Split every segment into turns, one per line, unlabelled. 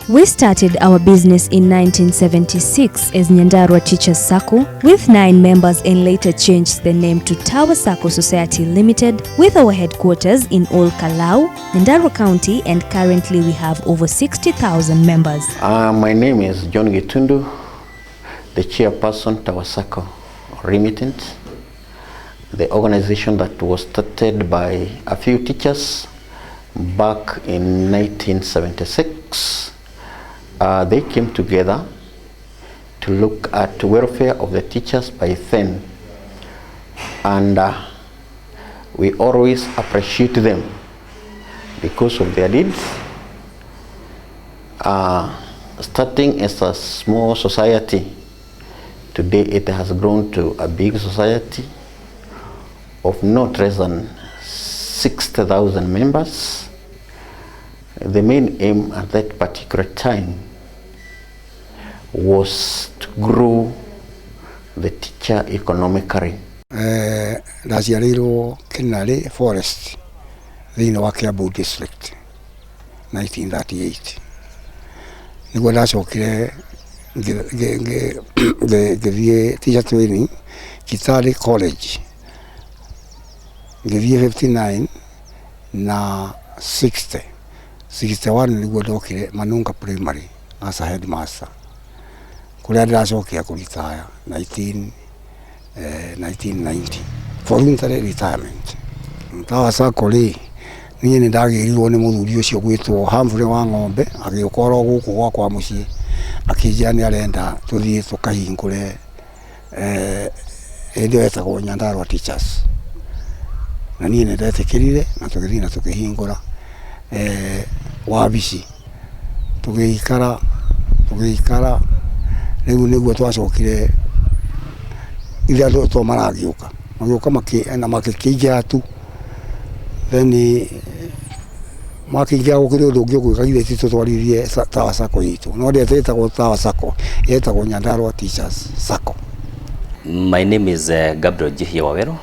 We started our business in 1976 as Nyandarua Teachers Sacco with 9 members and later changed the name to Tower Sacco Society Limited with our headquarters in Ol Kalou, Nyandarua County, and currently we have over 60,000 members.
My name is John Gitundu, the chairperson Tower Sacco Remittance, the organization that was started by a few teachers back in 1976. They came together to look at welfare of the teachers by then, and we always appreciate them because of their deeds. Starting as a small society, today it has grown to a big society of not less than 60,000 members. The main aim at that particular time was to grow the teacher economically.
Naciarirwo Kinale Forest thĩinĩ wa Kiambu District 1938. Nĩguo ndacokire ngĩthiĩ teacher training Kitale College, ngĩthiĩ 59 na 61 nĩguo ndokire Manunga Primary as a headmaster, kũrĩa ndacokia kũritaya 1990 voluntary retirement. Tower Sacco rĩ, niĩ nĩ ndagĩrirwo nĩ mũthuri ũcio gwĩtwo Humphrey wa Ng'ombe, agĩũkora gũkũ gwakwa mũciĩ akĩnjĩra nĩ arenda tũthiĩ tũkahingũre hĩndĩ ĩyo yetagwo Nyandarua Teachers, na niĩ nĩ ndetĩkĩrire na tũgĩthiĩ na tũkĩhingũra wabici, tũgĩikara rĩu nĩguo twacokire ĩrĩa andũ to maragĩũka magĩũka makĩingĩra tu, then makĩingĩra gũkĩrĩ ũndũ ũngĩ ũgwĩka githĩ ti tũtwarithie Tower Sacco itũ, no ndĩetagwo Tower Sacco, yetagwo Nyandarua Teachers Sacco.
My name is Gabriel Jihia Wawero,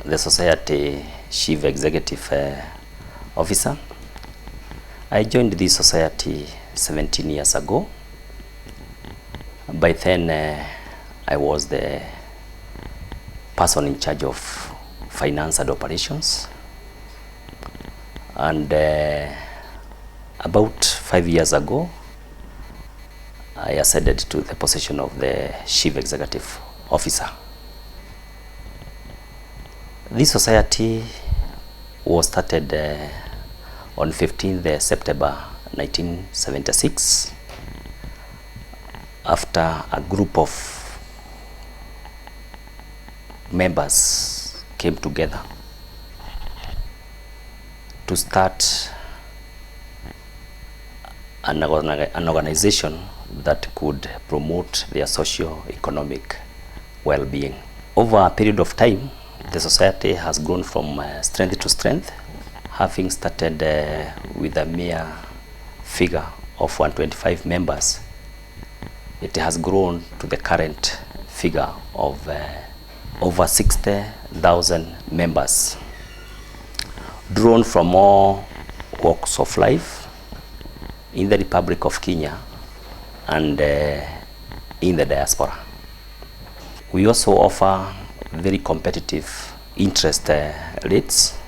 the Society Chief Executive Officer. I joined this society 17 years ago. By then, I was the person in charge of finance and operations. And about 5 years ago, I ascended to the position of the Chief Executive Officer. This society was started on 15th September 1976 after a group of members came together to start an organization that could promote their socio-economic well-being. Over a period of time, the society has grown from strength to strength, having started with a mere figure of 125 members. It has grown to the current figure of over 60,000 members, drawn from all walks of life in the Republic of Kenya and in the diaspora. We also offer very competitive interest rates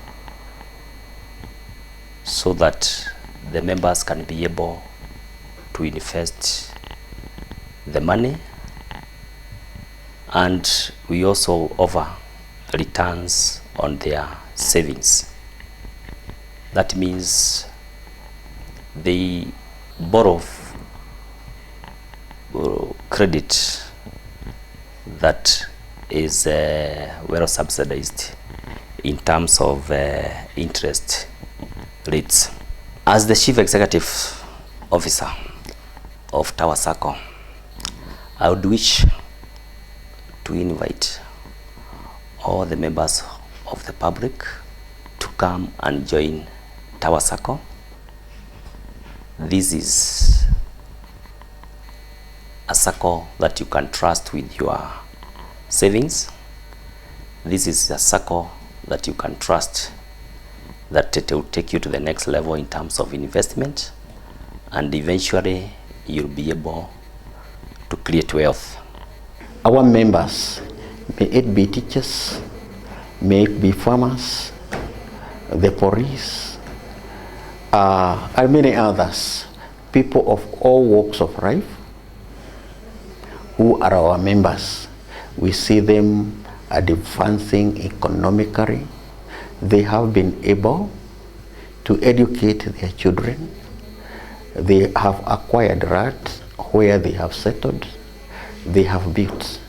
so that the members can be able to invest the money, and we also offer returns on their savings. That means they borrow credit that is well subsidized in terms of interest rates. As the Chief Executive Officer of Tower Sacco, I would wish to invite all the members of the public to come and join Tower Sacco. This is a Sacco that you can trust with your savings. This is a Sacco that you can trust that it will take you to the next level in terms of investment, and eventually you'll be able to create wealth.
Our members, may it be teachers, may it be farmers, the police, and many others, people of all walks of life who are our members. We see them advancing economically. They have been able to educate their children. They have acquired land where they have settled. They have built.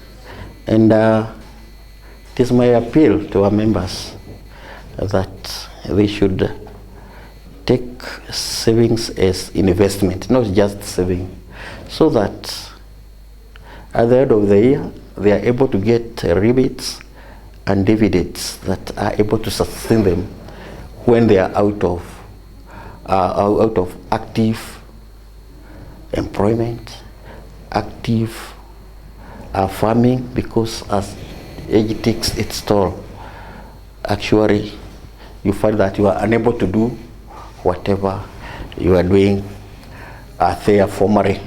And it is my appeal to our members that they should take savings as investment, not just saving, so that at the end of the year they are able to get rebates and dividends that are able to sustain them when they are out of active employment, active farming, because as age takes its toll, actually you find that you are unable to do whatever you are doing there formerly.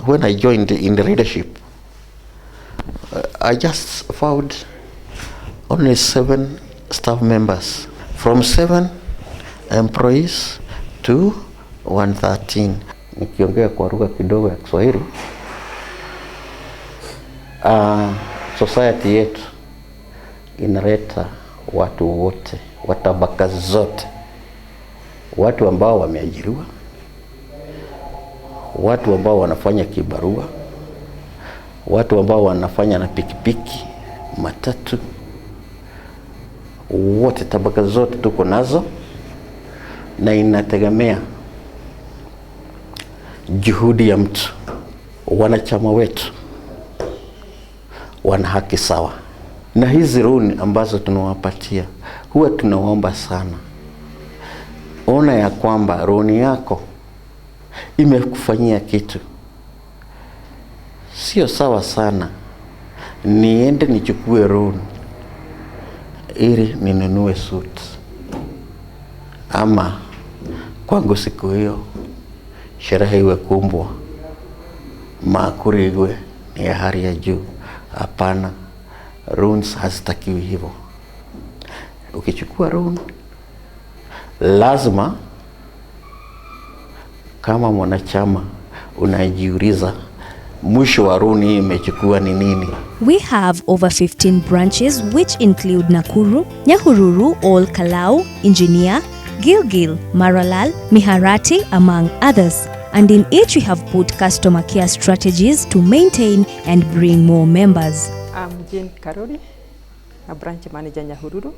When I joined in the leadership, I just found only 7 staff members, from 7 employees to 113. Nikiongea kwa lugha kidogo ya Kiswahili, society yetu inaleta watu wote wa tabaka zote, watu ambao wameajiriwa, watu ambao wanafanya kibarua, watu ambao wanafanya na pikipiki, matatu, wote, tabaka zote tuko nazo, na inategemea juhudi ya mtu. Wanachama wetu wana haki sawa, na hizi runi ambazo tunawapatia huwa tunaomba sana, ona ya kwamba runi yako imekufanyia kitu. Sio sawa sana niende nichukue runi ili ninunue suit, ama kwangu siku hiyo sherehe iwe kumbwa, maakuli iwe ni ya hali ya juu. Hapana, runes hazitakiwi hivyo. Ukichukua rune, lazima kama mwanachama unajiuliza mwisho wa rune hii imechukua ni nini.
We have over 15 branches which include Nakuru, Nyahururu, Ol Kalou, Engineer, Gilgil, Maralal, Miharati, among others. And in each we have put customer care strategies to maintain and bring more members.
I'm Jane Karori, a branch manager Nyahururu,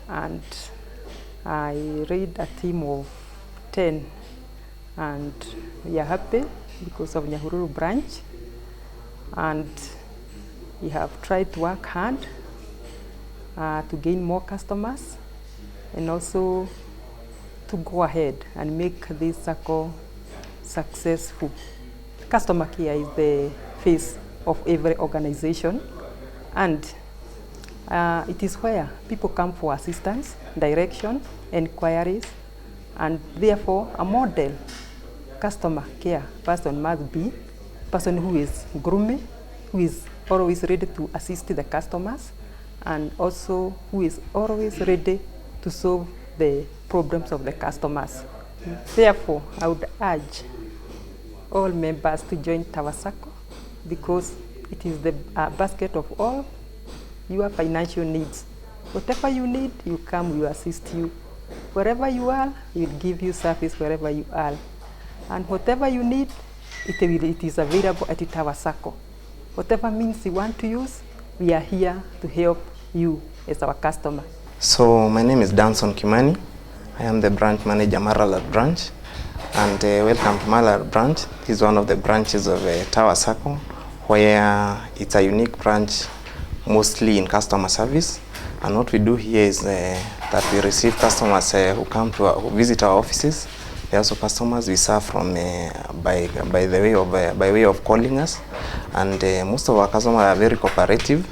and I lead a team of 10, and we are happy because of Nyahururu branch, and we have tried to work hard to gain more customers and also to go ahead and make this circle successful. Customer care is the face of every organization, and it is where people come for assistance, direction, inquiries, and therefore a model customer care person must be a person who is grooming, who is always ready to assist the customers, and also who is always ready to solve the problems of the customers. Therefore, I would urge all members to join Tower Sacco because it is the basket of all your financial needs. Whatever you need, you come, we assist you. Wherever you are, we will give you service wherever you are. And whatever you need, it is available at Tower Sacco. Whatever means you want to use, we are here to help you as our customer.
So my name is Danson Kimani. I am the branch manager Maralal branch, and welcome to Maralal branch. This is one of the branches of Tower Sacco, where it's a unique branch, mostly in customer service. And what we do here is that we receive customers who visit our offices. There are also customers we serve from by way of calling us, and most of our customers are very cooperative.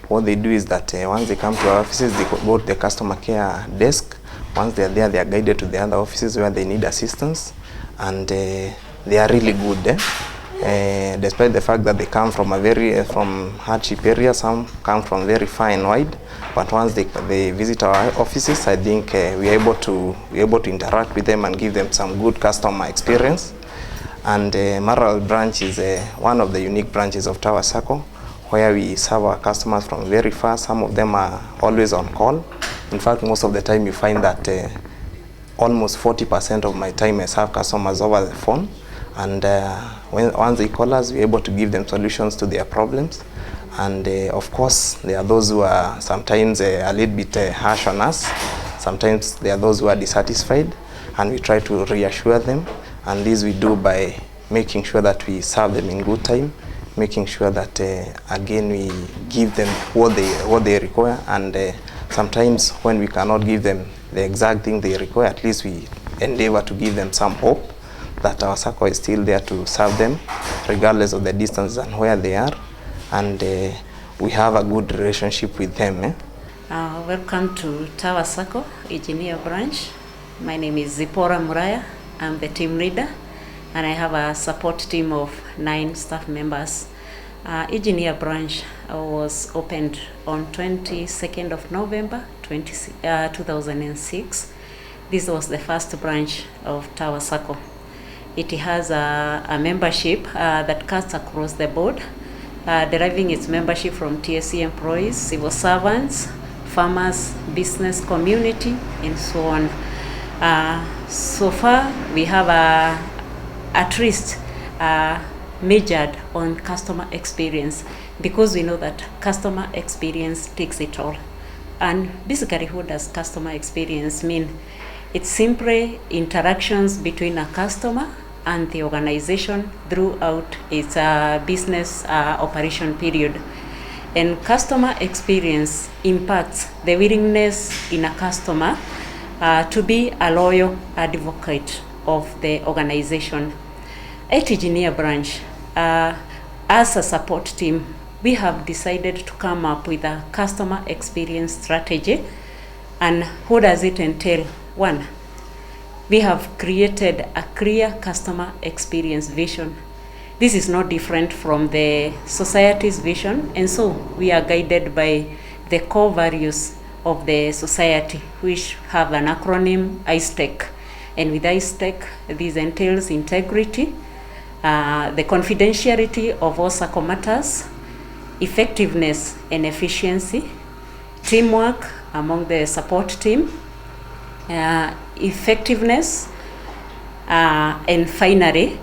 What they do is that once they come to our offices, they go to the customer care desk. Once they are there, they are guided to the other offices where they need assistance, and they are really good. Despite the fact that they come from from hardship area, some come from very far and wide. But once they visit our offices, I think we are able to interact with them and give them some good customer experience. And Maralal branch is one of the unique branches of Tower Sacco, where we serve our customers from very far. Some of them are always on call. In fact, most of the time you find that almost 40% of my time I serve customers over the phone. And once they call us, we're able to give them solutions to their problems. And of course, there are those who are sometimes a little bit harsh on us. Sometimes there are those who are dissatisfied, and we try to reassure them. And this we do by making sure that we serve them in good time, making sure that again we give them what they require. And sometimes when we cannot give them the exact thing they require, at least we endeavor to give them some hope that our Sacco is still there to serve them regardless of the distance and where they are. And we have a good relationship with them.
Welcome to Tower Sacco, Engineer Branch. My name is Zipporah Muraya. I'm the team leader, and I have a support team of 9 staff members. Engineer Branch was opened on 22nd of November 2006. This was the first branch of Tower Sacco. It has a membership that cuts across the board, deriving its membership from TSC employees, civil servants, farmers, business community, and so on. So far, we have at least measured on customer experience, because we know that customer experience takes it all. And basically, what does customer experience mean? It's simply interactions between a customer and the organization throughout its business operation period. And customer experience impacts the willingness in a customer to be a loyal advocate of the organization. At Engineer Branch, as a support team, we have decided to come up with a customer experience strategy. And what does it entail? 1, we have created a clear customer experience vision. This is no different from the society's vision, and so we are guided by the core values of the society, which have an acronym, ISTEC. And with ISTEC, this entails integrity, the confidentiality of all Sacco matters, effectiveness and efficiency, teamwork among the support team, effectiveness, and finally,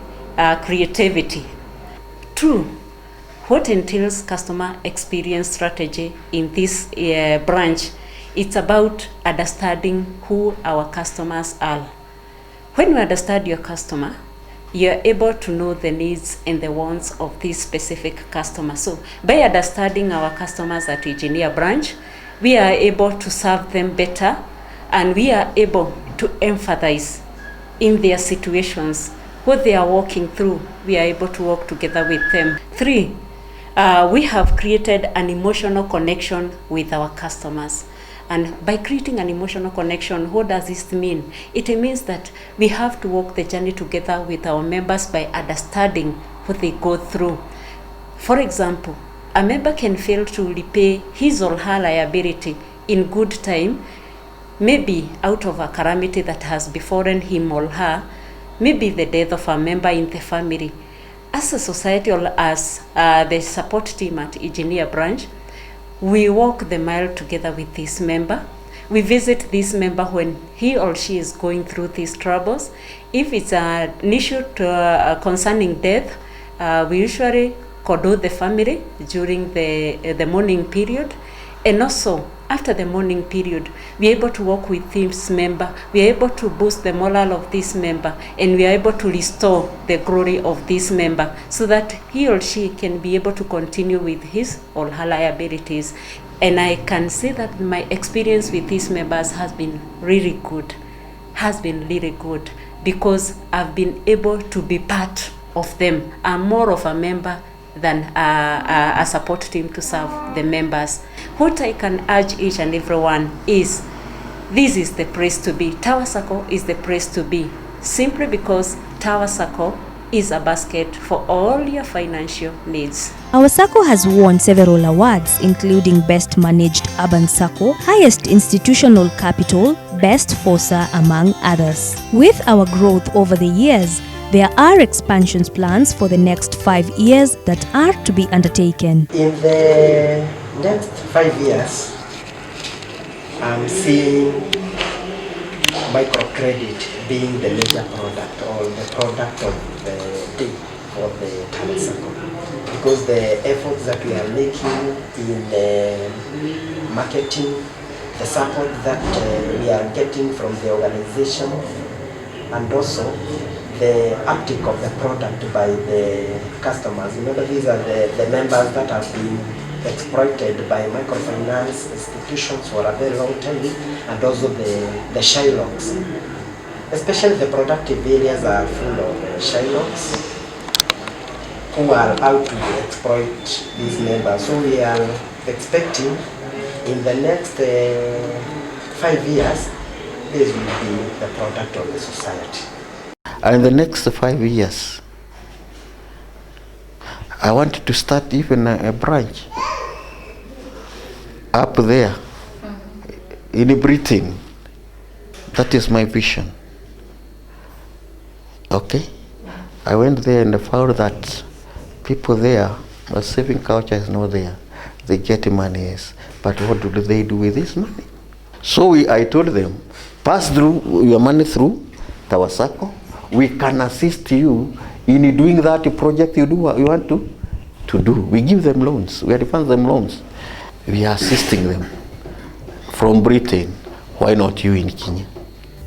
creativity. 2, what entails customer experience strategy in this branch? It's about understanding who our customers are. When you understand your customer, you're able to know the needs and the wants of this specific customer. So by understanding our customers at Engineer Branch, we are able to serve them better, and we are able to empathize in their situations, what they are walking through. We are able to work together with them. 3, we have created an emotional connection with our customers. And by creating an emotional connection, what does this mean? It means that we have to walk the journey together with our members by understanding what they go through. For example, a member can fail to repay his or her liability in good time, maybe out of a calamity that has befallen him or her, maybe the death of a member in the family. As a society, or as the support team at Engineer Branch, we walk the mile together with this member. We visit this member when he or she is going through these troubles. If it's an issue concerning death, we usually condole the family during the mourning period. And also, after the mourning period, we are able to work with this member. We are able to boost the morale of this member, and we are able to restore the glory of this member so that he or she can be able to continue with his or her liabilities. And I can say that my experience with these members has been really good, because I've been able to be part of them. I'm more of a member than a support team to serve the members. What I can urge each and everyone is, this is the place to be. Tower Sacco is the place to be, simply because Tower Sacco is a basket for all your financial needs.
Our Sacco has won several awards, including Best Managed Urban Sacco, Highest Institutional Capital, Best FOSA, among others. With our growth over the years, there are expansion plans for the next 5 years that are to be undertaken.
In the next 5 years, I'm seeing microcredit being the major product or the product of the day for the Tower Sacco, because the efforts that we are making in marketing, the support that we are getting from the organization, and also the uptake of the product by the customers. Remember, these are the members that have been exploited by microfinance institutions for a very long time, and also the Shylocks. Especially the productive areas are full of Shylocks who are out to exploit these members. So we are expecting in the next 5 years, this will be the product of the society.
And in the next 5 years, I want to start even a branch up there in Britain. That is my vision. Okay? I went there and found that people there, the saving culture is not there. They get money, yes, but what do they do with this money? So I told them, pass through your money through Tower Sacco. We can assist you in doing that project you want to do. We give them loans. We advance them loans. We are assisting them from Britain. Why not you in Kenya?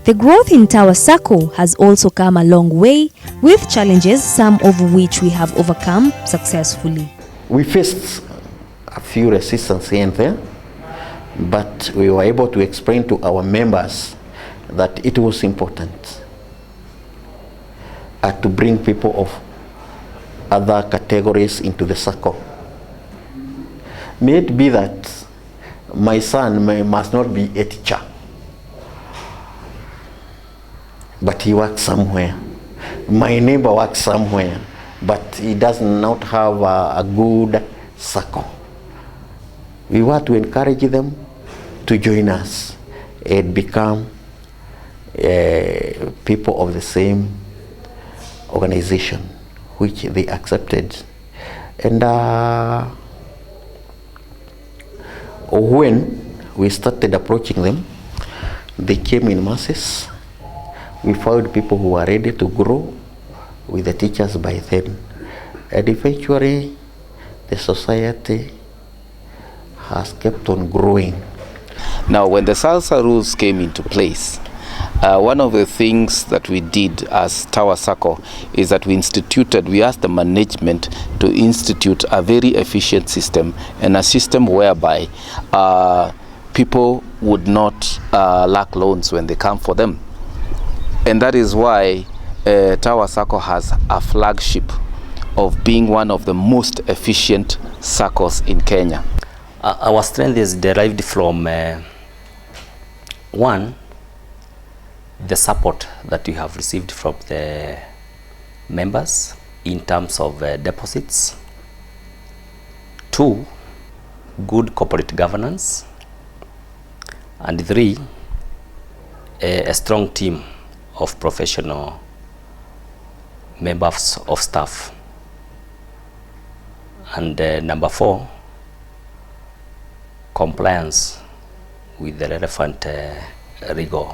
The growth in Tower Sacco has also come a long way, with challenges, some of which we have overcome successfully.
We faced a few resistance here and there, but we were able to explain to our members that it was important to bring people of other categories into the Sacco. May it be that my son must not be a teacher, but he works somewhere. My neighbor works somewhere, but he does not have a good Sacco. We want to encourage them to join us and become people of the same organization which they accepted. And when we started approaching them, they came in masses. We found people who are ready to grow with the teachers by then. And eventually, the society has kept on growing.
Now, when the SALSA rules came into place, one of the things that we did as Tower Sacco is that we asked the management to institute a very efficient system, and a system whereby people would not lack loans when they come for them. And that is why Tower Sacco has a flagship of being one of the most efficient SACCOs in Kenya.
Our strength is derived from one, the support that we have received from the members in terms of deposits. Two, good corporate governance. And three, a strong team of professional members of staff. And number four, compliance with the relevant rigor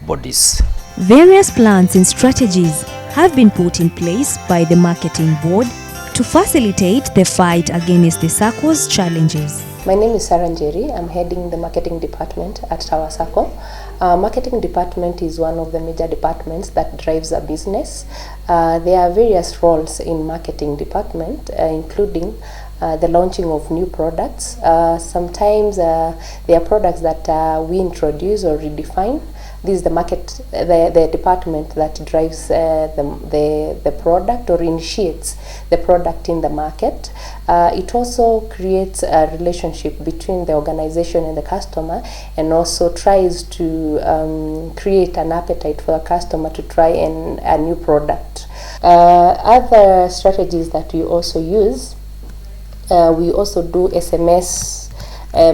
bodies.
Various plans and strategies have been put in place by the marketing board to facilitate the fight against the Sacco's challenges.
My name is Sarah Njeri. I'm heading the marketing department at Tower Sacco. Marketing department is one of the major departments that drives a business. There are various roles in marketing department, including the launching of new products. Sometimes there are products that we introduce or redefine. This is the market, the department that drives the product or initiates the product in the market. It also creates a relationship between the organization and the customer, and also tries to create an appetite for the customer to try a new product. Other strategies that we also use, we also do SMS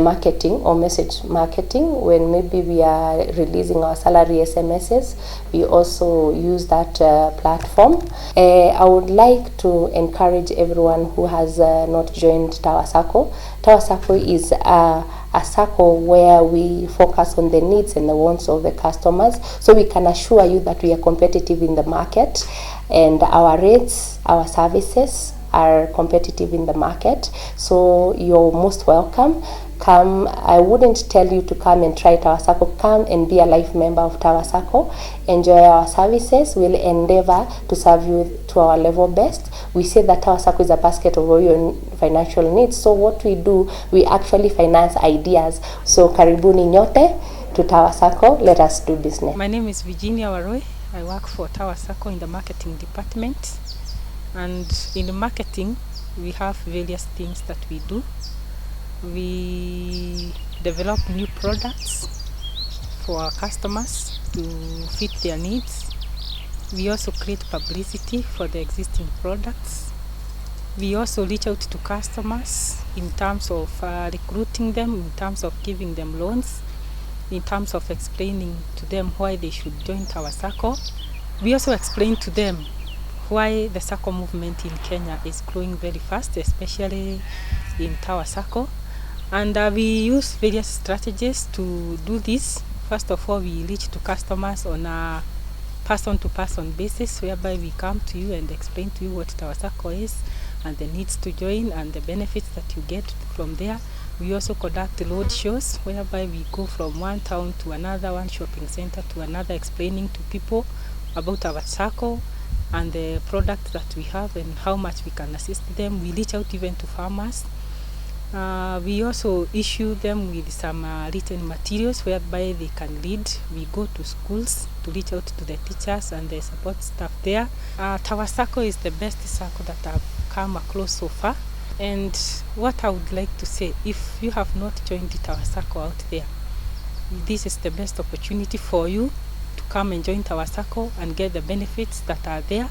marketing or message marketing. When maybe we are releasing our salary SMSs, we also use that platform. I would like to encourage everyone who has not joined Tower Sacco. Tower Sacco is a circle where we focus on the needs and the wants of the customers, so we can assure you that we are competitive in the market, and our rates, our services are competitive in the market. So you're most welcome. Come, I wouldn't tell you to come and try Tower Sacco. Come and be a life member of Tower Sacco. Enjoy our services. We'll endeavor to serve you to our level best. We say that Tower Sacco is a basket of all your financial needs. So what we do, we actually finance ideas. So karibuni nyote to Tower Sacco. Let us do business.
My name is Virginia Waroi. I work for Tower Sacco in the marketing department. And in the marketing, we have various things that we do. We develop new products for our customers to fit their needs. We also create publicity for the existing products. We also reach out to customers in terms of recruiting them, in terms of giving them loans, in terms of explaining to them why they should join Tower Sacco. We also explain to them why the Sacco movement in Kenya is growing very fast, especially in Tower Sacco. And we use various strategies to do this. First of all, we reach to customers on a person-to-person basis, whereby we come to you and explain to you what Tower Sacco is and the needs to join and the benefits that you get from there. We also conduct road shows, whereby we go from one town to another, one shopping center to another, explaining to people about our Sacco and the product that we have and how much we can assist them. We reach out even to farmers. We also issue them with some written materials whereby they can read. We go to schools to reach out to the teachers and the support staff there. Tower Sacco is the best Sacco that I've come across so far. And what I would like to say, if you have not joined the Tower Sacco out there, this is the best opportunity for you to come and join Tower Sacco and get the benefits that are there.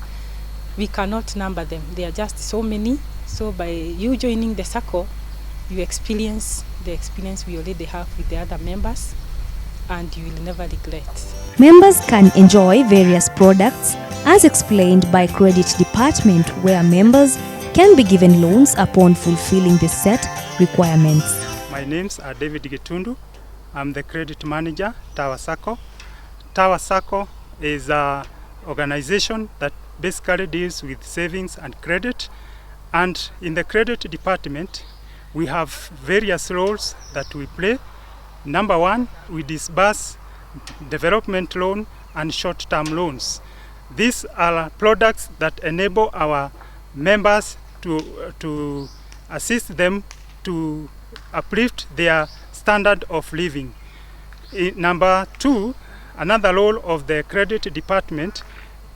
We cannot number them. There are just so many. So by you joining the Sacco, you experience the experience we already have with the other members, and you will never regret.
Members can enjoy various products as explained by Credit Department, where members can be given loans upon fulfilling the set requirements.
My names are David Getundu. I'm the credit manager, Tower Sacco. Tower Sacco is an organization that basically deals with savings and credit. And in the credit department, we have various roles that we play. Number one, we disburse development loan and short-term loans. These are products that enable our members to assist them to uplift their standard of living. Number two, another role of the credit department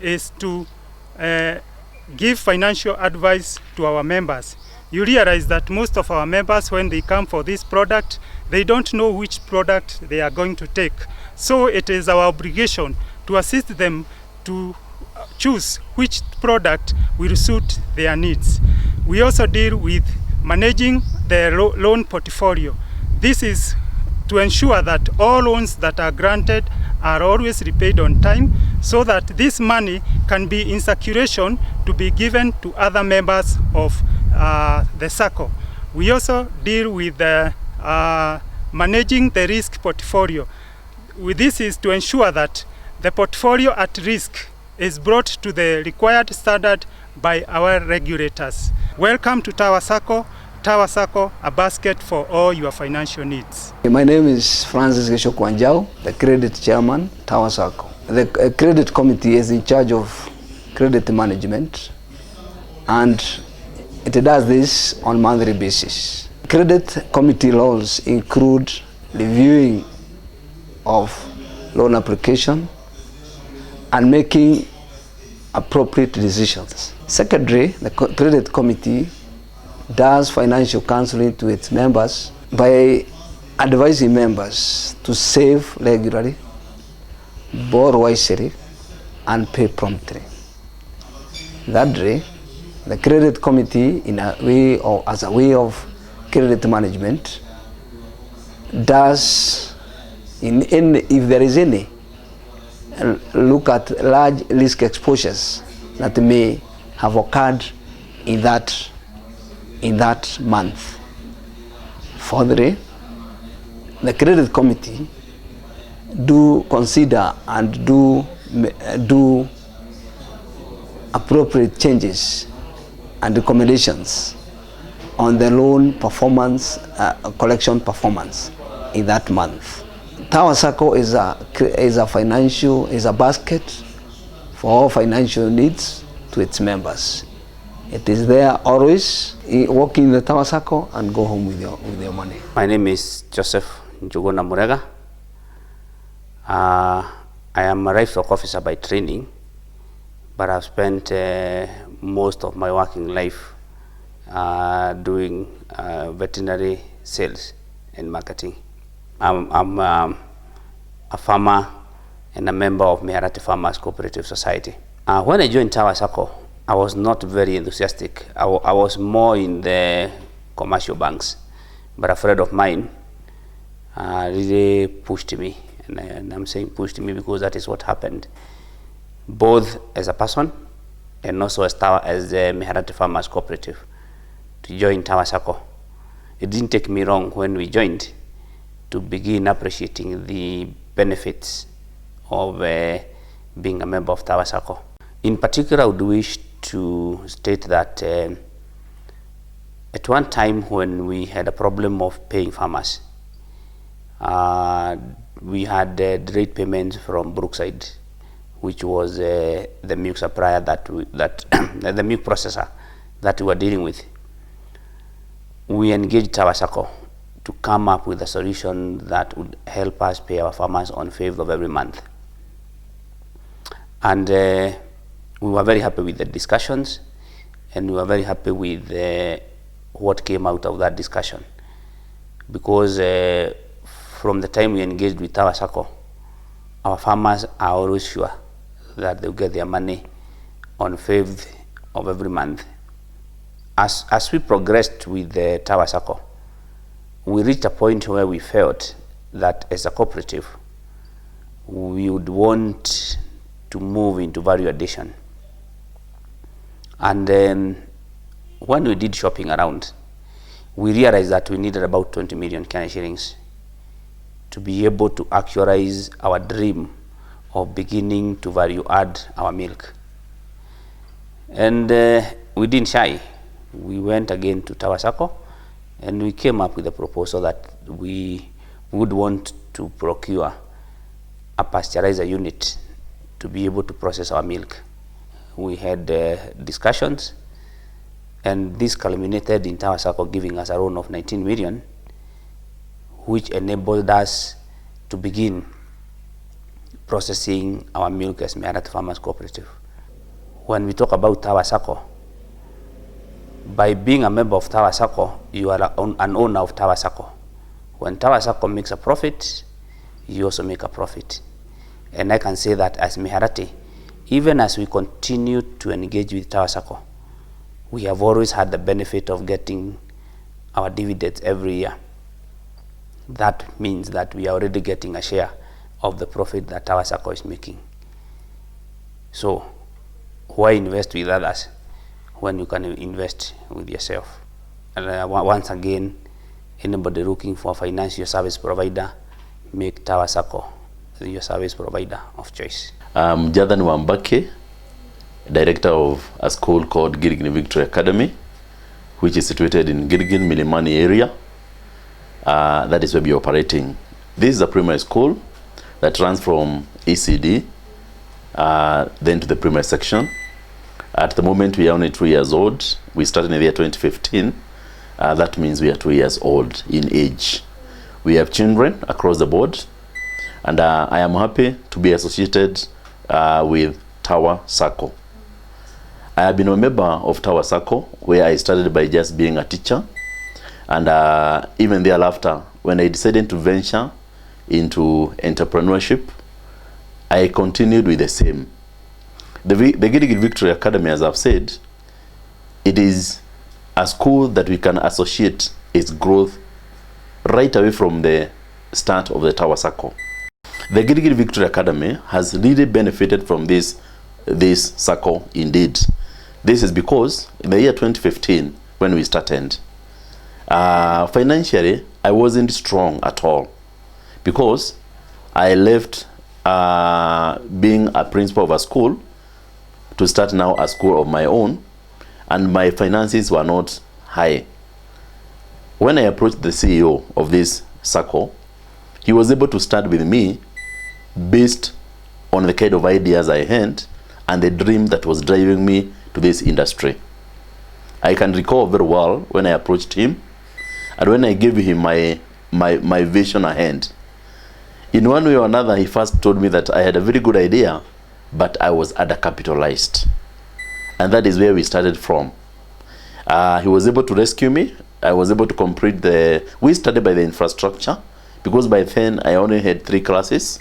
is to give financial advice to our members. You realize that most of our members, when they come for this product, they don't know which product they are going to take. So it is our obligation to assist them to choose which product will suit their needs. We also deal with managing the loan portfolio. This is to ensure that all loans that are granted are always repaid on time, so that this money can be in circulation to be given to other members of the Sacco. We also deal with managing the risk portfolio. This is to ensure that the portfolio at risk is brought to the required standard by our regulators. Welcome to Tower Sacco. Tower Sacco, a basket for all your financial needs.
My name is Francis Gesho Kwanjao, the credit chairman, Tower Sacco. The credit committee is in charge of credit management, and It does this on monthly basis. Credit committee roles include reviewing of loan application and making appropriate decisions. Secondly, the credit committee does financial counseling to its members by advising members to save regularly, borrow wisely, and pay promptly. Thirdly, the credit committee, as a way of credit management, does, if there is any, look at large risk exposures that may have occurred in that month. Fourthly, the credit committee do consider and do appropriate changes and recommendations on the loan performance, collection performance in that month. Tower Sacco is a basket for all financial needs to its members. It is there always, work in the Tower Sacco and go home with your money.
My name is Joseph Njuguna Murega. I am a livestock officer by training, but I've spent most of my working life doing veterinary sales and marketing. I'm a farmer and a member of Miharati Farmers Cooperative Society. When I joined Tower Sacco, I was not very enthusiastic. I was more in the commercial banks, but a friend of mine really pushed me, and I'm saying pushed me because that is what happened, both as a person and also as the Miharati Farmers Cooperative, to join Tower Sacco. It didn't take me long when we joined to begin appreciating the benefits of being a member of Tower Sacco. In particular, I would wish to state that at one time when we had a problem of paying farmers, we had delayed payments from Brookside, which was the milk supplier the milk processor that we were dealing with. We engaged Tower Sacco to come up with a solution that would help us pay our farmers on 5th of every month. And we were very happy with the discussions, and we were very happy with what came out of that discussion, because from the time we engaged with Tower Sacco, our farmers are always sure that they'll get their money on 5th of every month. As we progressed with the Tower Sacco, we reached a point where we felt that as a cooperative, we would want to move into value addition. And when we did shopping around, we realized that we needed about 20 million Kenya shillings to be able to actualize our dream of beginning to value add our milk. And we didn't shy. We went again to Tower Sacco, and we came up with a proposal that we would want to procure a pasteurizer unit to be able to process our milk. We had discussions, and this culminated in Tower Sacco giving us a loan of 19 million, which enabled us to begin processing our milk as Miharati Farmers Cooperative. When we talk about Tower Sacco, by being a member of Tower Sacco, you are an owner of Tower Sacco. When Tower Sacco makes a profit, you also make a profit. And I can say that as Miharati, even as we continue to engage with Tower Sacco, we have always had the benefit of getting our dividends every year. That means that we are already getting a share of the profit that Tower Sacco is making. So why invest with others when you can invest with yourself? And once again, anybody looking for a financial service provider, make Tower Sacco your service provider of choice.
I'm Jathan Wambake, director of a school called Girigin Victory Academy, which is situated in Girigin Milimani area. That is where we are operating. This is a primary school that runs from ECD then to the primary section. At the moment, we are only 2 years old. We started in the year 2015. That means we are 2 years old in age. We have children across the board, and I am happy to be associated with Tower Sacco. I have been a member of Tower Sacco, where I started by just being a teacher, and even thereafter, when I decided to venture into entrepreneurship, I continued with the same. The Gilgil Victory Academy, as I've said, it is a school that we can associate its growth right away from the start of the Tower Sacco. The Gilgil Victory Academy has really benefited from this Sacco indeed. This is because in the year 2015, when we started, financially, I wasn't strong at all, because I left being a principal of a school to start now a school of my own, and my finances were not high. When I approached the CEO of this Sacco, he was able to start with me based on the kind of ideas I had and the dream that was driving me to this industry. I can recall very well when I approached him and when I gave him my vision ahead. In one way or another, he first told me that I had a very good idea, but I was undercapitalized. And that is where we started from. He was able to rescue me. I was able to complete we started by the infrastructure, because by then I only had 3 classes,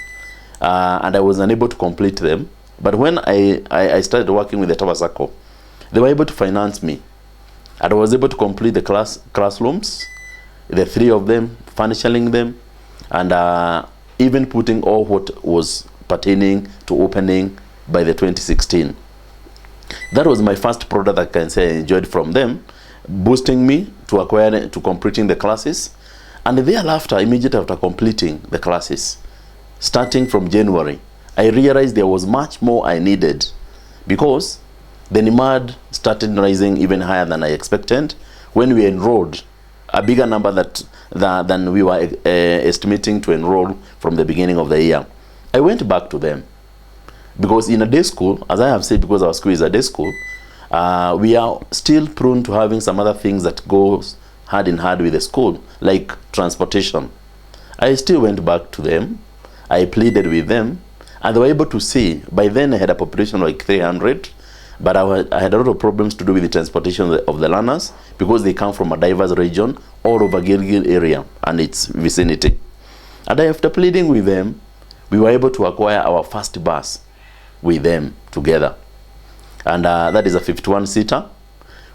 and I was unable to complete them. But when I started working with the Tower Sacco, they were able to finance me. And I was able to complete the classrooms, the 3 of them, furnishing them, and even putting all what was pertaining to opening by the 2016. That was my first product I can say I enjoyed from them, boosting me to completing the classes. And thereafter, immediately after completing the classes, starting from January, I realized there was much more I needed, because the demand started rising even higher than I expected when we enrolled a bigger number than we were estimating to enroll from the beginning of the year. I went back to them, because in a day school, as I have said, because our school is a day school, we are still prone to having some other things that goes hand in hand with the school, like transportation. I still went back to them, I pleaded with them, and they were able to see. By then I had a population of like 300, but I had a lot of problems to do with the transportation of the learners, because they come from a diverse region all over Gilgil area and its vicinity. And after pleading with them, we were able to acquire our first bus with them together. And that is a 51-seater,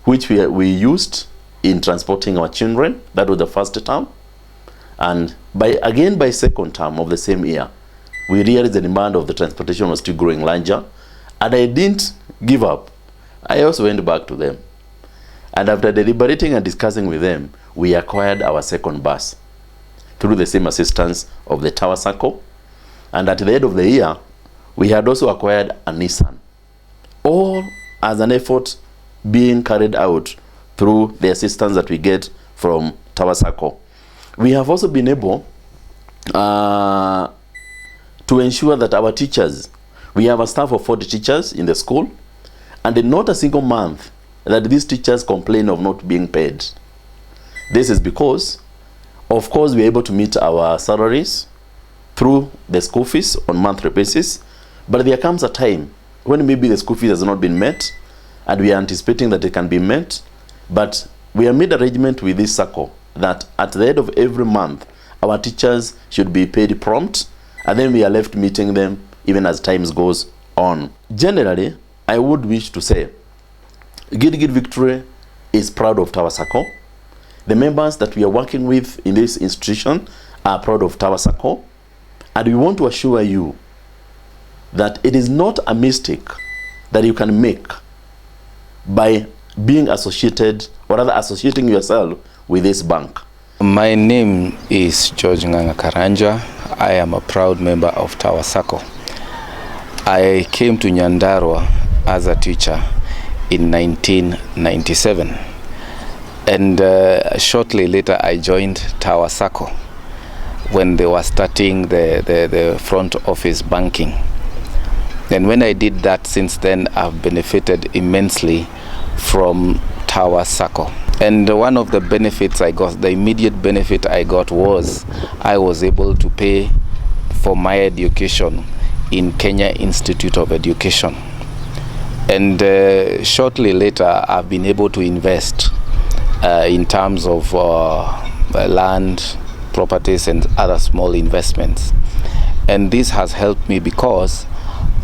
which we used in transporting our children. That was the first term. And by second term of the same year, we realized the demand of the transportation was still growing larger. And I didn't give up. I also went back to them. And after deliberating and discussing with them, we acquired our second bus through the same assistance of the Tower Sacco. And at the end of the year, we had also acquired a Nissan. All as an effort being carried out through the assistance that we get from Tower Sacco. We have also been able to ensure that our teachers, we have a staff of 40 teachers in the school, and not a single month that these teachers complain of not being paid. This is because, of course, we are able to meet our salaries through the school fees on monthly basis, but there comes a time when maybe the school fees has not been met, and we are anticipating that it can be met, but we have made arrangement with this Sacco that at the end of every month, our teachers should be paid prompt, and then we are left meeting them even as time goes on. Generally, I would wish to say, Gilgil Victory is proud of Tower Sacco. The members that we are working with in this institution are proud of Tower Sacco, and we want to assure you that it is not a mistake that you can make by being associated, or rather associating yourself with this bank.
My name is George Nganga Karanja. I am a proud member of Tower Sacco. I came to Nyandarua as a teacher in 1997, and shortly later I joined Tower Sacco when they were starting the front office banking. And when I did that, since then, I've benefited immensely from Tower Sacco. And one of the benefits I got, the immediate benefit I got was I was able to pay for my education in Kenya Institute of Education. And shortly later, I've been able to invest in terms of land, properties, and other small investments. And this has helped me because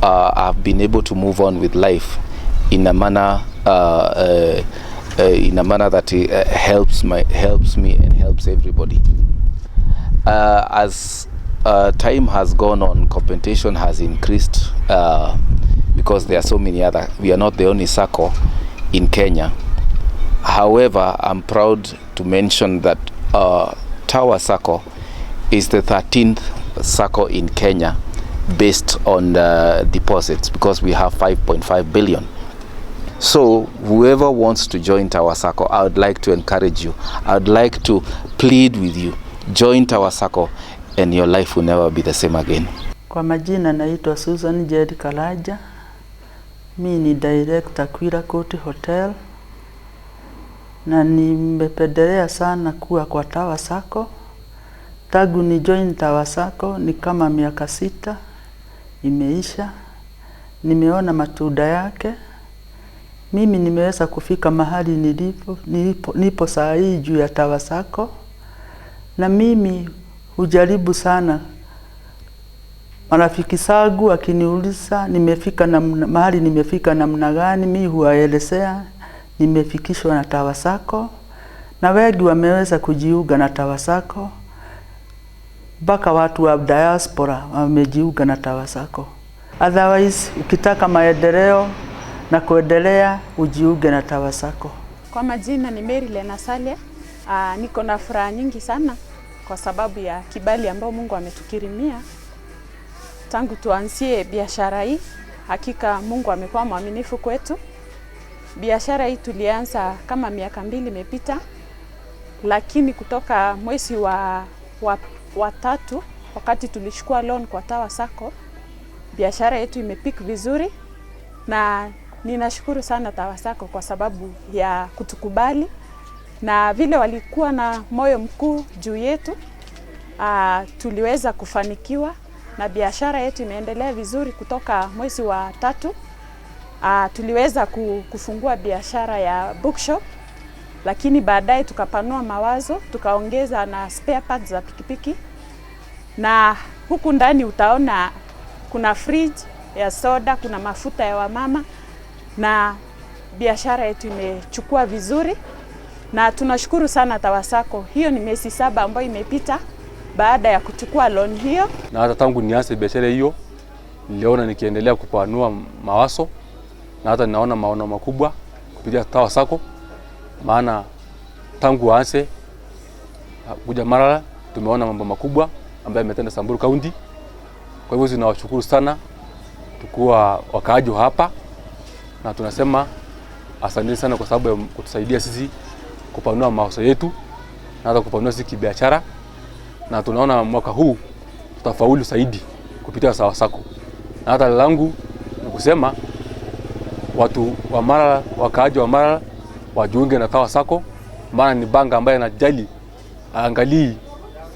I've been able to move on with life in a manner that helps me and helps everybody. As time has gone on, competition has increased because there are so many other. We are not the only SACCO in Kenya. However, I'm proud to mention that Tower Sacco is the 13th SACCO in Kenya based on deposits, because we have 5.5 billion. So whoever wants to join Tower Sacco, I would like to encourage you. I would like to plead with you. Join Tower Sacco and your life will never be the same again.
Kwa majina naitwa Susan Jed Kalaja. Mi ni director Kwira Court Hotel. Na nimependelea sana kuwa kwa Tower Sacco. Tangu ni join Tower Sacco ni kama miaka 6 imeisha. Nimeona matunda yake. Mimi nimeweza kufika mahali nipo saa hii juu ya Tower Sacco. Na mimi hujaribu sana. Marafiki zangu akiniuliza nimefika na mahali nimefika namna gani, mimi huwaelezea nimefikishwa na Tower Sacco. Na wengi wameweza kujiunga na Tower Sacco. Mpaka watu wa diaspora wamejiunga na Tower Sacco. Otherwise, ukitaka maendeleo na kuendelea, ujiunge na Tower Sacco.
Kwa majina ni Mary Lena Salia. Niko na furaha nyingi sana kwa sababu ya kibali ambao Mungu ametukirimia. Tangu tuanzie biashara hii, hakika Mungu amekuwa mwaminifu kwetu. Biashara hii tulianza kama miaka 2 imepita, lakini kutoka mwezi wa 3 wakati tulichukua loan kwa Tower Sacco, biashara yetu imepik vizuri, na ninashukuru sana Tower Sacco kwa sababu ya kutukubali na vile walikuwa na moyo mkuu juu yetu. Tuliweza kufanikiwa na biashara yetu imeendelea vizuri. Kutoka mwezi wa 3 tuliweza kufungua biashara ya bookshop, lakini baadaye tukapanua mawazo, tukaongeza na spare parts za pikipiki. Na huku ndani utaona kuna fridge ya soda, kuna mafuta ya wamama, na biashara yetu imechukua vizuri. Na tunashukuru sana Tower Sacco. Hiyo ni miezi 7 ambayo imepita baada ya kuchukua loan hiyo.
Na hata tangu nianze biashara hiyo, niliona nikiendelea kupanua mawazo, na hata ninaona maono makubwa kupitia Tower Sacco. Maana tangu aanze kuja Marala tumeona mambo makubwa ambayo yametenda Samburu County. Kwa hivyo tunawashukuru sana tukua wakaaji hapa, na tunasema asante sana kwa sababu ya kutusaidia sisi kupanua mawazo yetu na hata kupanua sisi biashara. Na tunaona mwaka huu tutafaulu zaidi kupitia Tower Sacco. Na hata langu ni kusema watu wa Marala, wakaaji wa Marala wajiunge na Tower Sacco, maana ni banka ambayo inajali, angalii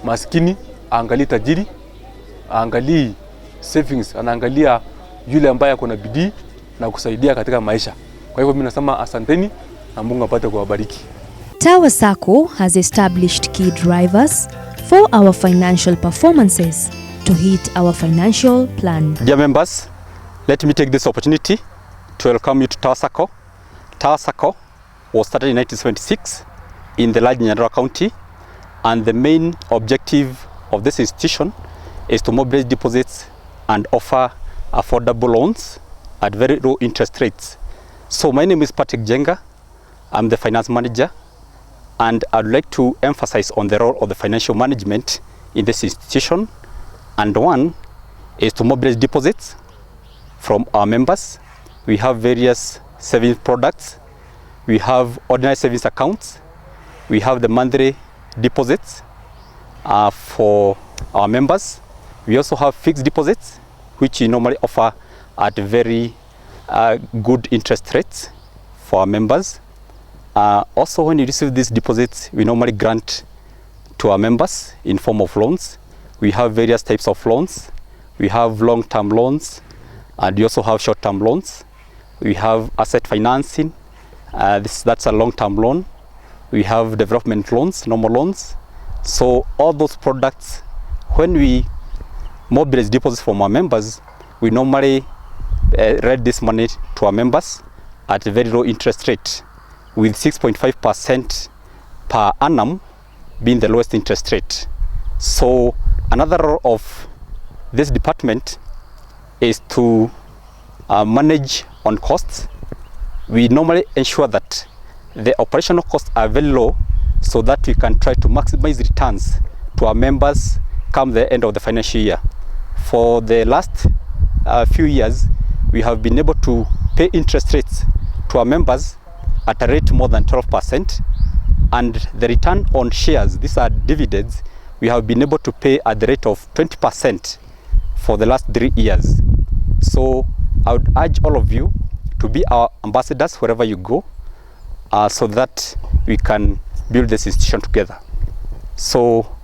maskini, angalii tajiri, angalii savings, anaangalia yule ambaye kuna bidii na kusaidia katika maisha. Kwa hivyo mimi nasema asanteni na Mungu apate kuwabariki.
Tower Sacco has established key drivers for our financial performances to hit our financial plan.
Dear members, let me take this opportunity to welcome you to Tower Sacco. Tower Sacco was started in 1976 in the large Nyandarua County, and the main objective of this institution is to mobilize deposits and offer affordable loans at very low interest rates. So my name is Patrick Jenga. I'm the finance manager, and I'd like to emphasize on the role of the financial management in this institution. And one is to mobilize deposits from our members. We have various savings products. We have ordinary savings accounts. We have the monthly deposits for our members. We also have fixed deposits, which we normally offer at very good interest rates for our members. Also, when you receive these deposits, we normally grant to our members in form of loans. We have various types of loans. We have long-term loans, and we also have short-term loans. We have asset financing. That's a long-term loan. We have development loans, normal loans. So all those products, when we mobilize deposits from our members, we normally rent this money to our members at a very low interest rate, with 6.5% per annum being the lowest interest rate. So another role of this department is to manage on costs. We normally ensure that the operational costs are very low so that we can try to maximize returns to our members come the end of the financial year. For the last few years, we have been able to pay interest rates to our members at a rate more than 12%, and the return on shares, these are dividends, we have been able to pay at the rate of 20% for the last 3 years. So I would urge all of you to be our ambassadors wherever you go, so that we can build this institution together. So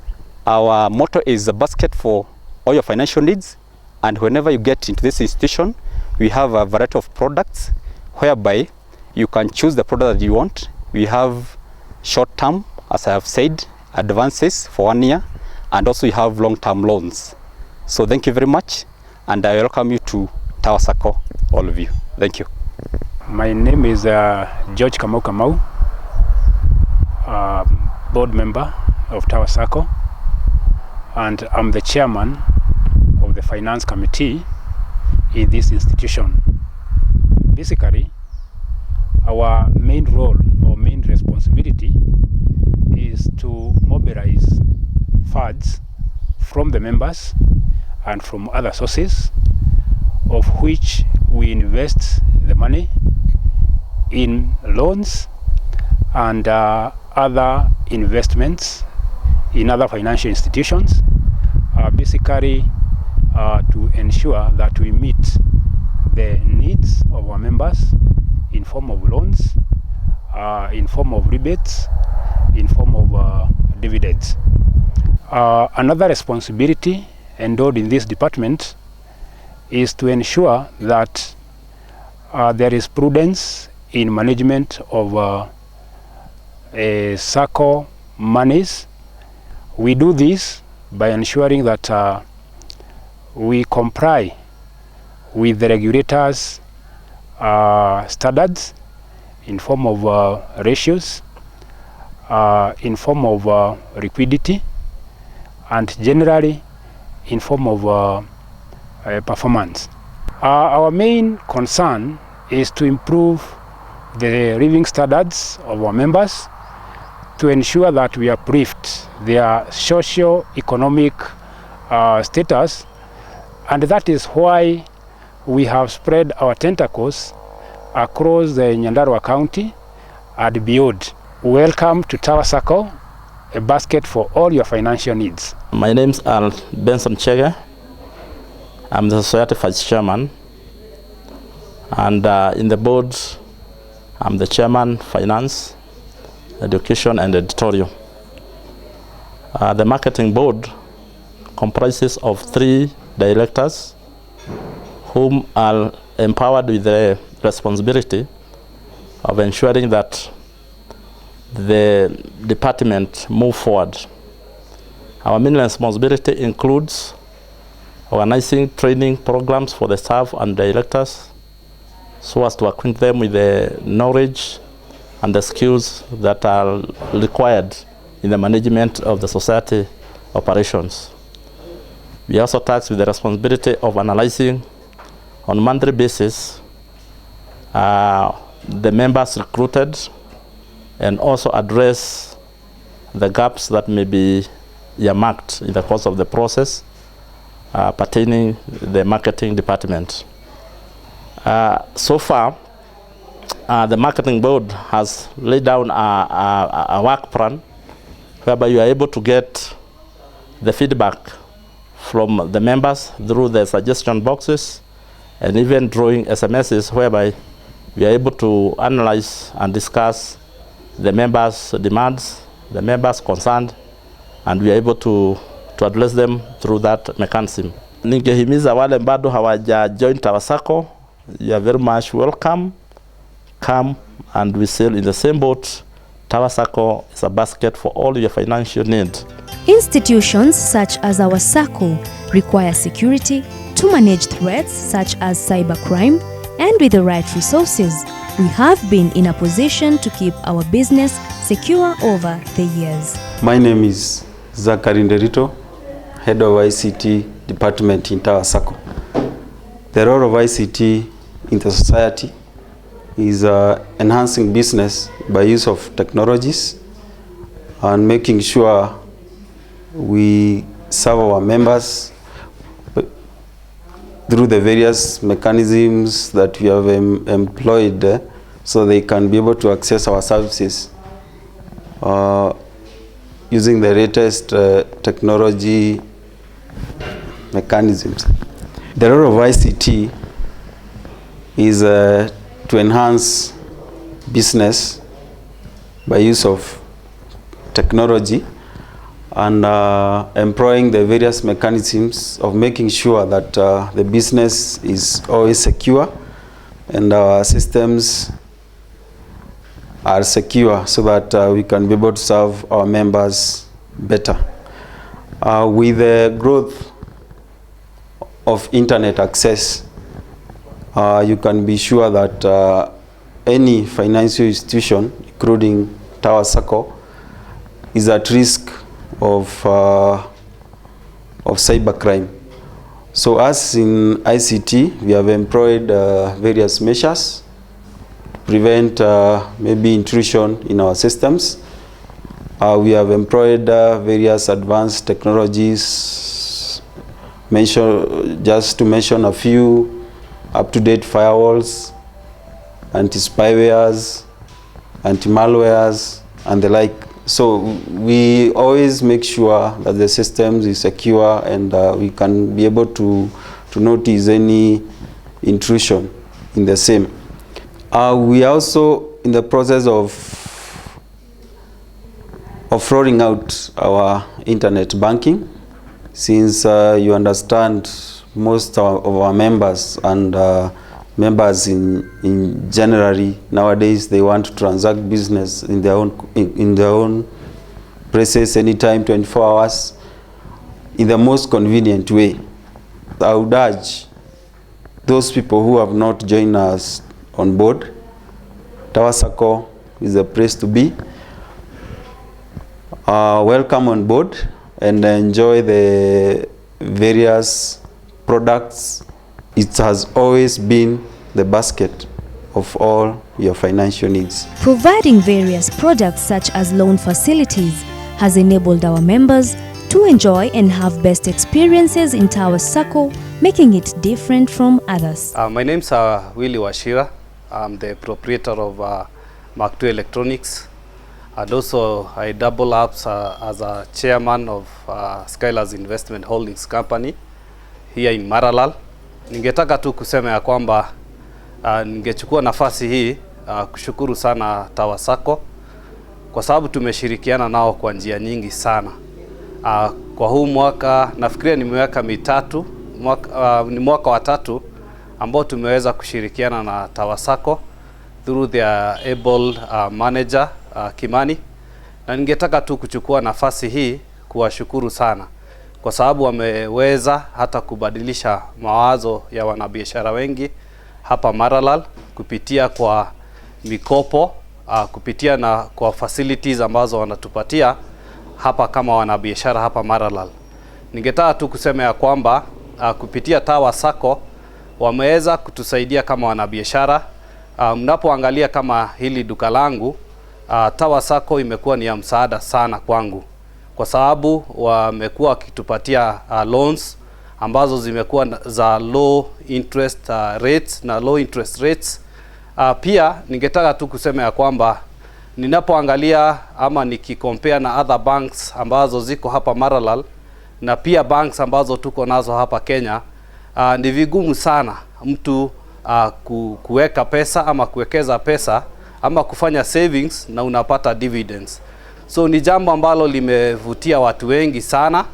our motto is a basket for all your financial needs, and whenever you get into this institution, we have a variety of products whereby you can choose the product that you want. We have short-term, as I have said, advances for 1 year, and also you have long-term loans. So thank you very much, and I welcome you to Tower Sacco, all of you. Thank you.
My name is George Kamau Kamau, board member of Tower Sacco, and I'm the chairman of the finance committee in this institution. Basically, our main role or main responsibility is to mobilize funds from the members and from other sources, of which we invest the money in loans and other investments in other financial institutions, basically to ensure that we meet the needs of our members in form of loans, in form of rebates, in form of dividends. Another responsibility endowed in this department is to ensure that there is prudence in management of SACCO monies. We do this by ensuring that we comply with the regulators' standards in form of ratios, in form of liquidity, and generally in form of performance. Our main concern is to improve the living standards of our members, to ensure that we uplift their socio-economic status, and that is why we have spread our tentacles across the Nyandarua County and beyond. Welcome to Tower Sacco, a basket for all your financial needs.
My name is Benson Chege. I'm the Society Vice Chairman, and in the board, I'm the Chairman, Finance, Education and Editorial. The Marketing Board comprises of 3 directors whom are empowered with the responsibility of ensuring that the department move forward. Our main responsibility includes organizing training programs for the staff and directors so as to acquaint them with the knowledge and the skills that are required in the management of the society operations. We also tasked with the responsibility of analyzing on a monthly basis the members recruited, and also address the gaps that may be earmarked in the course of the process pertaining the marketing department. So far, the marketing board has laid down a work plan whereby you are able to get the feedback from the members through the suggestion boxes, and even drawing SMSs whereby we are able to analyze and discuss the members' demands, the members concerned, and we are able to address them through that mechanism. Ningehimiza wale bado hawaja join Tower Sacco, you are very much welcome. Come and we sail in the same boat. Tower Sacco is a basket for all your financial needs.
Institutions such as our Sacco require security to manage threats such as cybercrime, and with the right resources, we have been in a position to keep our business secure over the years.
My name is Zachary Nderito, Head of ICT Department in Tower Sacco. The role of ICT in the society is enhancing business by use of technologies and making sure we serve our members through the various mechanisms that we have employed so they can be able to access our services using the latest technology mechanisms. The role of ICT is to enhance business by use of technology and employing the various mechanisms of making sure that the business is always secure and our systems are secure so that we can be able to serve our members better. With the growth of internet access, you can be sure that any financial institution, including Tower Sacco, is at risk of cybercrime. So as in ICT, we have employed various measures to prevent maybe intrusion in our systems. We have employed various advanced technologies, just to mention a few: up-to-date firewalls, anti-spywares, anti-malwares, and the like. So we always make sure that the systems is secure and we can be able to notice any intrusion in the same. We are also in the process of rolling out our internet banking, since you understand most of our members and members in generally nowadays, they want to transact business in their own places anytime, 24 hours, in the most convenient way. I would urge those people who have not joined us on board, Tower Sacco is the place to be. Welcome on board and enjoy the various products. It has always been the basket of all your financial needs.
Providing various products such as loan facilities has enabled our members to enjoy and have best experiences in Tower Sacco, making it different from others.
My name is Willie Washira. I'm the proprietor of Mark II Electronics, and also I double up as a chairman of Skylars Investment Holdings Company here in Maralal. Ningetaka tu kusema ya kwamba ningechukua nafasi hii kushukuru sana Tower Sacco kwa sababu tumeshirikiana nao kwa njia nyingi sana. Kwa huu mwaka nafikiria ni miaka mitatu, ni mwaka wa tatu ambao tumeweza kushirikiana na Tower Sacco through their able manager Kimani, na ningetaka tu kuchukua nafasi hii kuwashukuru sana kwa sababu wameweza hata kubadilisha mawazo ya wanabiashara wengi hapa Maralal kupitia kwa mikopo, kupitia na kwa facilities ambazo wanatupatia hapa kama wanabiashara hapa Maralal. Ningetaka tu kusema ya kwamba kupitia Tower Sacco wameweza kutusaidia kama wanabiashara. Mnapoangalia kama hili duka langu, Tower Sacco imekuwa ni ya msaada sana kwangu, kwa sababu wamekuwa wakitupatia loans ambazo zimekuwa za low interest rates na low interest rates. Pia ningetaka tu kusema ya kwamba ninapoangalia ama nikikompare na other banks ambazo ziko hapa Maralal na pia banks ambazo tuko nazo hapa Kenya, ni vigumu sana mtu kuweka pesa ama kuwekeza pesa ama kufanya savings na unapata dividends. So ni jambo ambalo limevutia watu wengi sana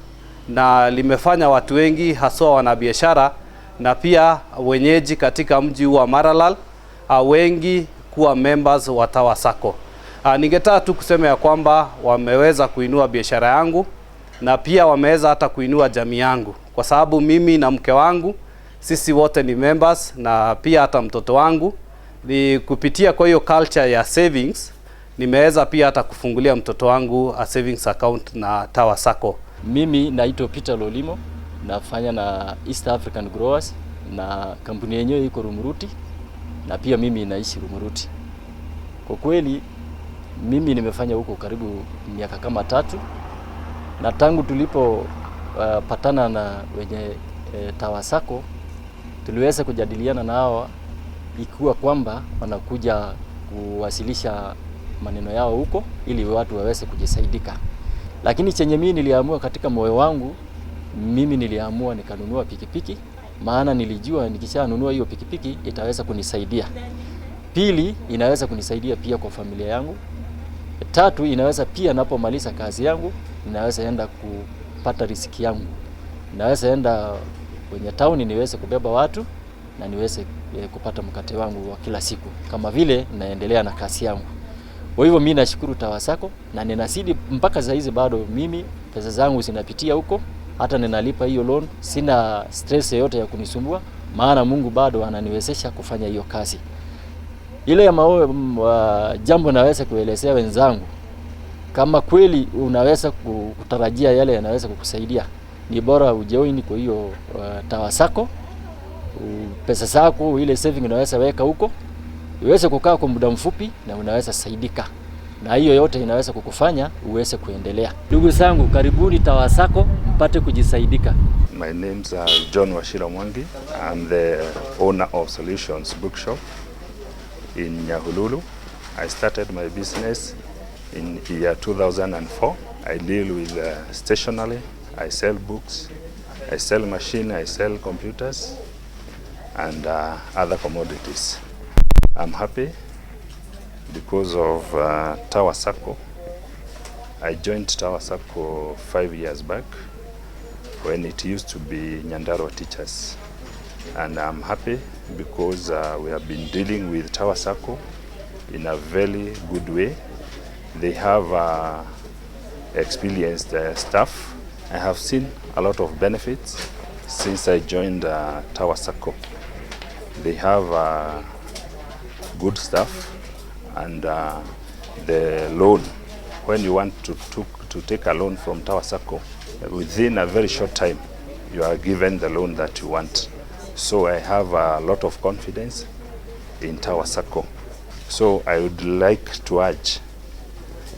na limefanya watu wengi haswa wanabiashara na pia wenyeji katika mji wa Maralal wengi kuwa members wa Tawa Sacco. Ningetaka tu kusema ya kwamba wameweza kuinua biashara yangu na pia wameweza hata kuinua jamii yangu, kwa sababu mimi na mke wangu sisi wote ni members na pia hata mtoto wangu. Ni kupitia kwa hiyo culture ya savings nimeweza pia hata kufungulia mtoto wangu a savings account na Tawa Sacco.
Mimi naitwa Peter Lolimo, nafanya na East African Growers na kampuni yenyewe iko Rumuruti na pia mimi naishi Rumuruti. Kwa kweli mimi nimefanya huko karibu miaka kama 3 na tangu tulipo patana na wenye Tawa Sacco tuliweza kujadiliana na hawa ikiwa kwamba wanakuja kuwasilisha maneno yao huko ili watu waweze kujisaidika. Lakini chenye mimi niliamua katika moyo wangu, mimi niliamua nikanunua pikipiki, maana nilijua nikishanunua hiyo pikipiki itaweza kunisaidia. Pili, inaweza kunisaidia pia kwa familia yangu. 3, inaweza pia napomaliza kazi yangu, ninaweza enda kupata riziki yangu. Ninaweza enda kwenye town niweze kubeba watu na niweze kupata mkate wangu wa kila siku kama vile naendelea na kazi yangu. Kwa hivyo mimi nashukuru Tawa Sacco na ninasidi mpaka saa hizi bado mimi pesa zangu zinapitia huko, hata ninalipa hiyo loan, sina stress yote ya kunisumbua, maana Mungu bado ananiwezesha kufanya hiyo kazi. Ile ya jambo naweza kuelezea wenzangu, kama kweli unaweza kutarajia yale yanaweza kukusaidia, ni bora ujoin kwa hiyo Tawa Sacco. Pesa zako ile saving unaweza weka huko, uweze kukaa kwa muda mfupi na unaweza saidika, na hiyo yote inaweza kukufanya uweze kuendelea. Ndugu zangu, karibuni Tawa Sacco mpate kujisaidika.
My name's John Washira Mwangi. I'm the owner of Solutions Bookshop in Nyahululu. I started my business in year 2004. I deal with stationery. I sell books, I sell machine, I sell computers and other commodities. I'm happy because of Tawa Sacco. I joined Tawa Sacco 5 years back when it used to be Nyandarua Teachers. And I'm happy because we have been dealing with Tawa Sacco in a very good way. They have experienced staff. I have seen a lot of benefits since I joined Tawa Sacco. They have good staff and the loan. When you want to take a loan from Tawa Sacco, within a very short time, you are given the loan that you want. So I have a lot of confidence in Tawa Sacco. So I would like to urge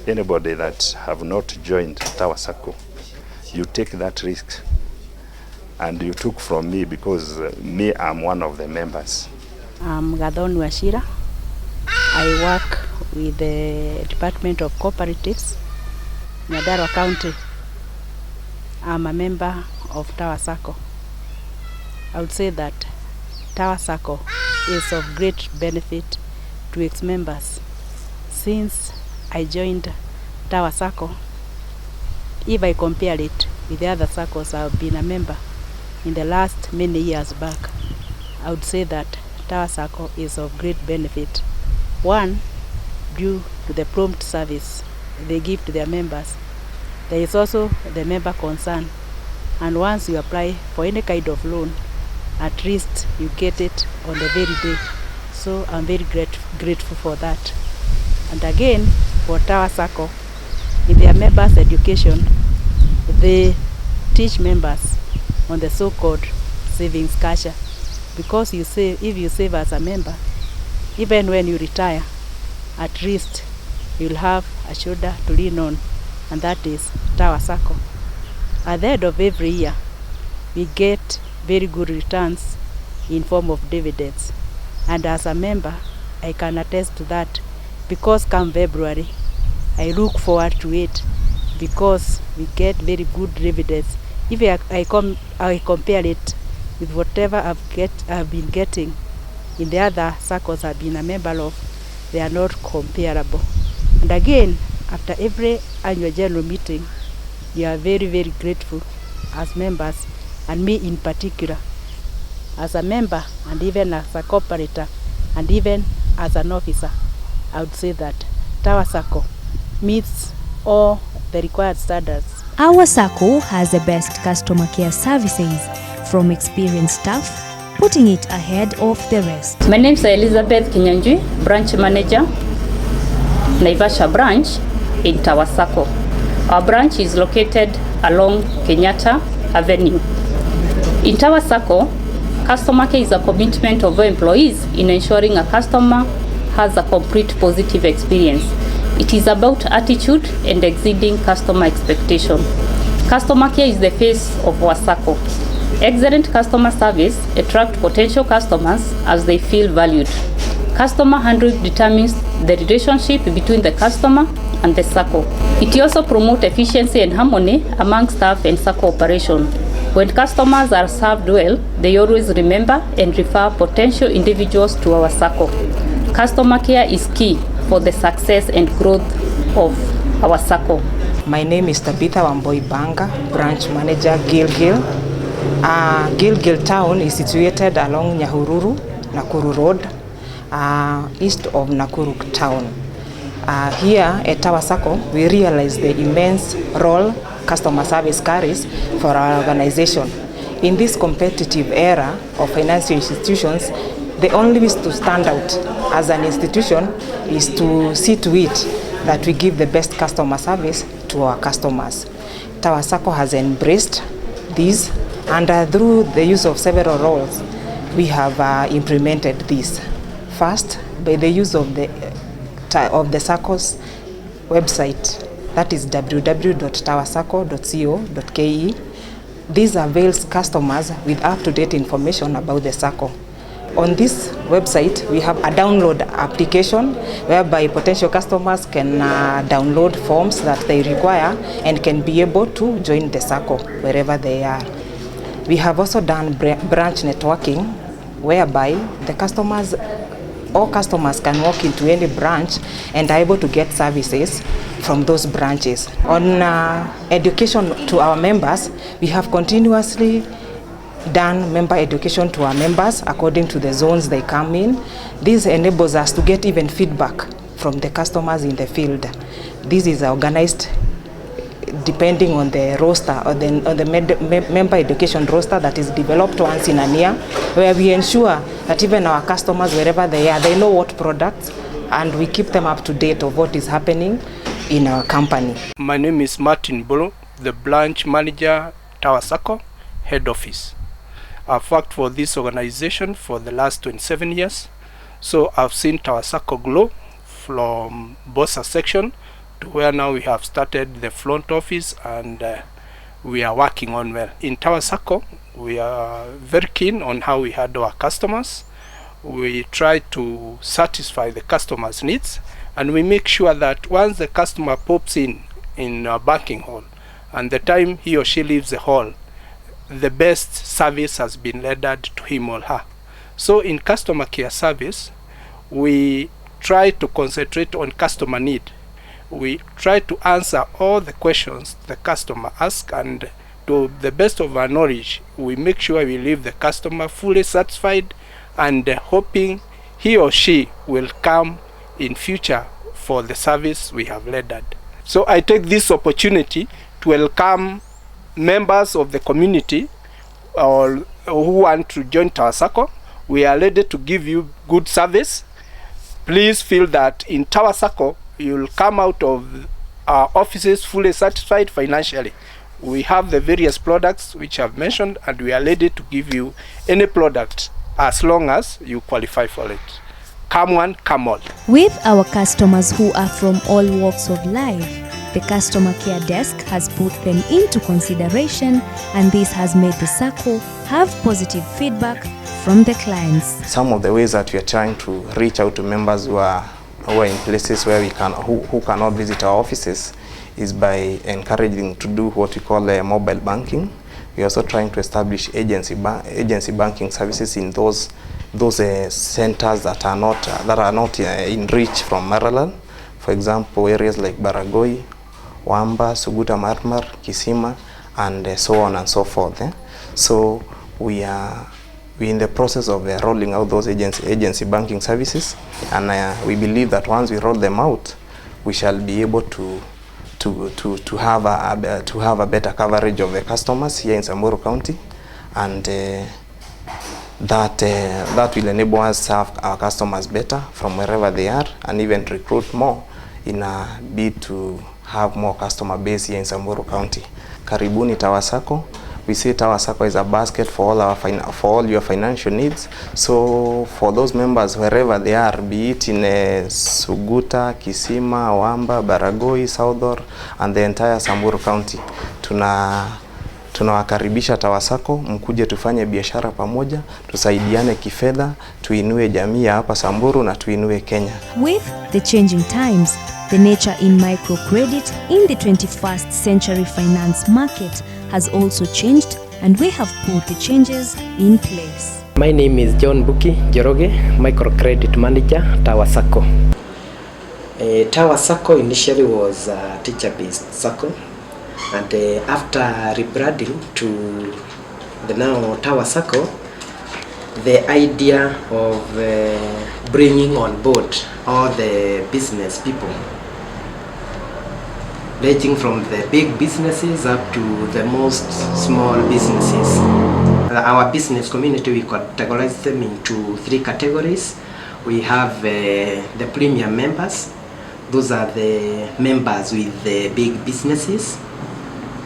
anybody that have not joined Tawa Sacco, you take that risk, and you took from me because me, I'm one of the members.
I'm Gadon Washira. I work with the Department of Cooperatives, Nyandarua County. I'm a member of Tawa Sacco. I would say that Tawa Sacco is of great benefit to its members. Since I joined Tawa Sacco, if I compare it with the other SACCOs I've been a member in the last many years back, I would say that Tawa Sacco is of great benefit. One, due to the prompt service they give to their members. There is also the member concern, and once you apply for any kind of loan, at least you get it on the very day. So I'm very grateful for that. And again, for Tawa Sacco, in their members' education, they teach members on the so-called savings culture, because you save, if you save as a member, even when you retire, at least you'll have a shoulder to lean on, and that is Tawa Sacco. At the end of every year, we get very good returns in form of dividends, and as a member, I can attest to that, because come February, I look forward to it, because we get very good dividends. If I compare it with whatever I've been getting in the other circles I've been a member of. They are not comparable. And again, after every annual general meeting, we are very, very grateful as members, and me in particular, as a member and even as a cooperator and even as an officer. I would say that Tower Sacco meets all the required standards.
Our Sacco has the best customer care services from experienced staff, putting it ahead of the rest.
My name is Elizabeth Kinyanjui, branch manager, Naivasha branch in Tower Sacco. Our branch is located along Kenyatta Avenue. In Tower Sacco, customer care is a commitment of our employees in ensuring a customer has a complete positive experience. It is about attitude and exceeding customer expectation. Customer care is the face of our Sacco. Excellent customer service attracts potential customers as they feel valued. Customer handling determines the relationship between the customer and the Sacco. It also promotes efficiency and harmony among staff and Sacco operation. When customers are served well, they always remember and refer potential individuals to our Sacco. Customer care is key for the success and growth of our Sacco.
My name is Tabitha Wamboi Banga, branch manager Gilgil. Gilgil town is situated along Nyahururu, Nakuru Road, east of Nakuru town. Here at Tower Sacco, we realize the immense role customer service carries for our organization. In this competitive era of financial institutions, the only way to stand out as an institution is to see to it that we give the best customer service to our customers. Tower Sacco has embraced this, and through the use of several roles, we have implemented this. First, by the use of the Sacco's website, that is www.towersacco.co.ke. This avails customers with up-to-date information about the Sacco. On this website, we have a download application whereby potential customers can download forms that they require and can be able to join the Sacco wherever they are. We have also done branch networking, whereby all customers can walk into any branch and are able to get services from those branches. On education to our members, we have continuously done member education to our members according to the zones they come in. This enables us to get even feedback from the customers in the field. This is organized depending on the roster or the member education roster that is developed once in a year, where we ensure that even our customers, wherever they are, they know what products, and we keep them up to date of what is happening in our company.
My name is Martin Bolo, the branch manager, Tower Sacco, head office. I've worked for this organization for the last 27 years. So I've seen Tower Sacco grow from Bosa section to where now we have started the front office, and we are working on well. In Tower Sacco, we are very keen on how we handle our customers. We try to satisfy the customer's needs, and we make sure that once the customer pops in a banking hall, and the time he or she leaves the hall, the best service has been rendered to him or her. So in customer care service, we try to concentrate on customer need. We try to answer all the questions the customer asks, and to the best of our knowledge, we make sure we leave the customer fully satisfied and hoping he or she will come in future for the service we have rendered. So I take this opportunity to welcome members of the community or who want to join Tower Sacco. We are ready to give you good service. Please feel that in Tower Sacco you'll come out of our offices fully satisfied financially. We have the various products which I've mentioned, and we are ready to give you any product as long as you qualify for it. Come one, come all.
With our customers who are from all walks of life, the customer care desk has put them into consideration, and this has made the Sacco have positive feedback from the clients.
Some of the ways that we are trying to reach out to members who are in places where who cannot visit our offices is by encouraging to do what we call mobile banking. We are also trying to establish agency banking services in those centers that are not in reach from Maralal. For example, areas like Baragoi, Wamba, Suguta Marmar, Kisima, and so on and so forth. So we're in the process of rolling out those agency banking services, and we believe that once we roll them out, we shall be able to have a better coverage of the customers here in Samburu County, and that will enable us to serve our customers better from wherever they are, and even recruit more in a bid to have more customer base here in Samburu County. Karibuni Tower Sacco. We see Tower Sacco is a basket for all your financial needs. So for those members wherever they are, be it in Suguta, Kisima, Wamba, Baragoi, Southor, and the entire Samburu County, tunawakaribisha Tower Sacco, mkuje tufanye biashara pamoja, tusaidiane kifedha, tuinue jamii hapa Samburu na tuinue Kenya.
With the changing times, the nature in microcredit in the 21st century finance market has also changed, and we have put the changes in place.
My name is John Buki Joroge, microcredit manager, Tower Sacco. Tower Sacco initially was a teacher-based Sacco, and after rebranding to the now Tower Sacco, the idea of bringing on board all the business people, ranging from the big businesses up to the most small businesses. Our business community, we categorize them into 3 categories. We have the premium members. Those are the members with the big businesses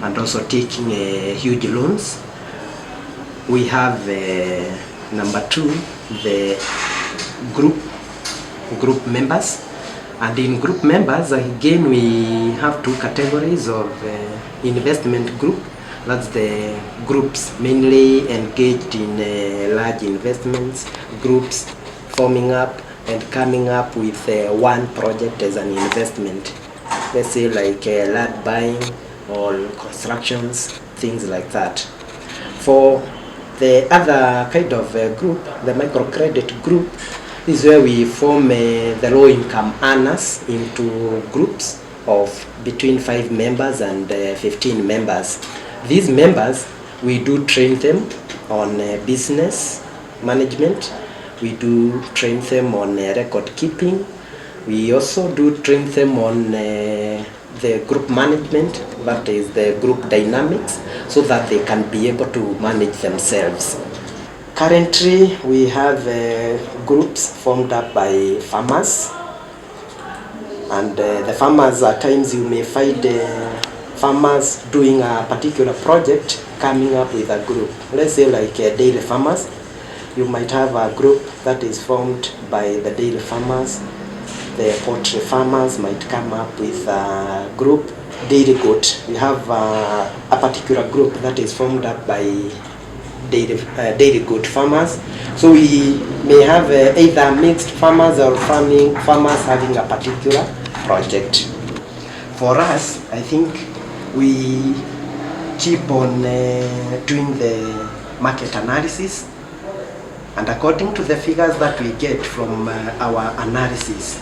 and also taking huge loans. We have number 2, the group members. And in group members, again, we have 2 categories of investment group. That's the groups mainly engaged in large investments, groups forming up and coming up with one project as an investment. Let's say like land buying or constructions, things like that. For the other kind of group, the microcredit group, this is where we form the low-income earners into groups of between 5 members and 15 members. These members, we do train them on business management. We do train them on record keeping. We also do train them on the group management, that is the group dynamics, so that they can be able to manage themselves. Currently, we have groups formed up by farmers, and the farmers, at times you may find farmers doing a particular project coming up with a group. Let's say like dairy farmers, you might have a group that is formed by the dairy farmers. The poultry farmers might come up with a group. Dairy goat, we have a particular group that is formed up by dairy goat farmers. So we may have either mixed farmers or farmers having a particular project. For us, I think we keep on doing the market analysis, and according to the figures that we get from our analysis,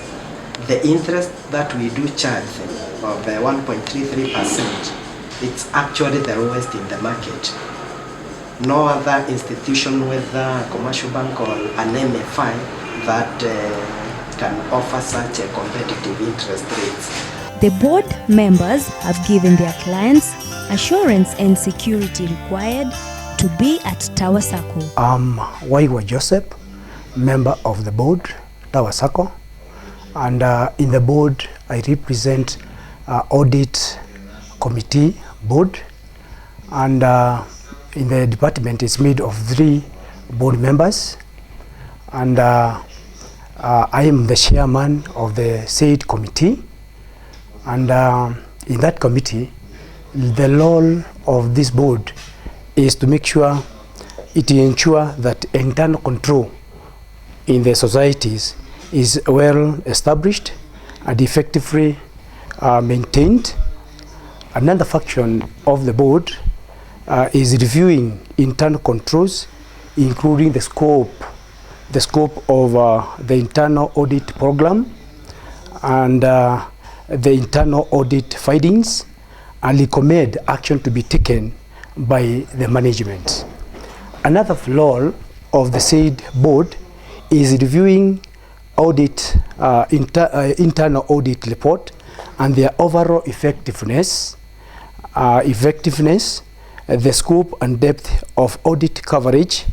the interest that we do charge them of 1.33%, it's actually the lowest in the market. No other institution, whether a commercial bank or an MFI, that can offer such a competitive interest rates.
The board members have given their clients assurance and security required to be at Tower Sacco.
I'm Waiwa Joseph, member of the board, Tower Sacco, and in the board I represent audit committee board, and in the department is made of 3 board members, and I am the chairman of the said committee, and in that committee the role of this board is to make sure it ensure that internal control in the societies is well established and effectively maintained. Another function of the board is reviewing internal controls, including the scope of the internal audit program and the internal audit findings, and recommend action to be taken by the management. Another role of the said board is reviewing internal audit report and their overall effectiveness, the scope and depth of audit coverage,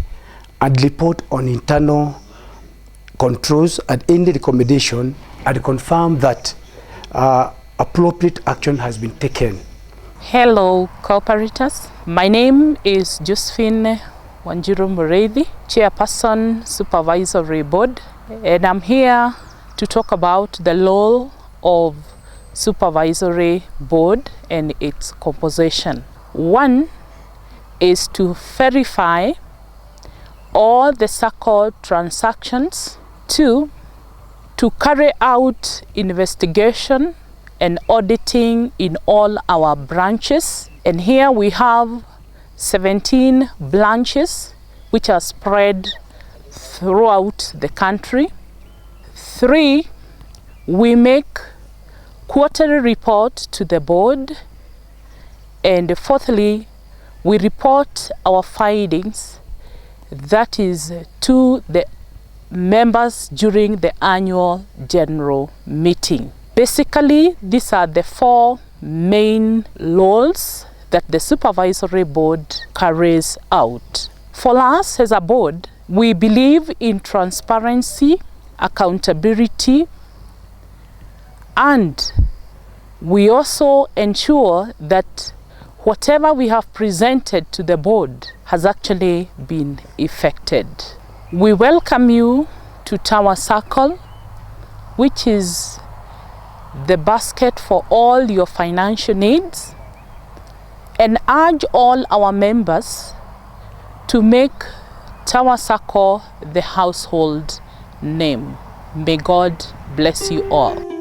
and report on internal controls and any recommendation, and confirm that appropriate action has been taken.
Hello, cooperators. My name is Josephine Wanjiru Mureithi, Chairperson, Supervisory Board, and I'm here to talk about the role of Supervisory Board and its composition. One is to verify all the SACCO transactions. Two, to carry out investigation and auditing in all our branches. And here we have 17 branches which are spread throughout the country. Three, we make quarterly report to the board. And fourthly, we report our findings, that is to the members during the annual general meeting. Basically, these are the four main roles that the supervisory board carries out. For us as a board, we believe in transparency, accountability, and we also ensure that whatever we have presented to the board has actually been effected. We welcome you to Tower Circle, which is the basket for all your financial needs, and urge all our members to make Tower Circle the household name. May God bless you all.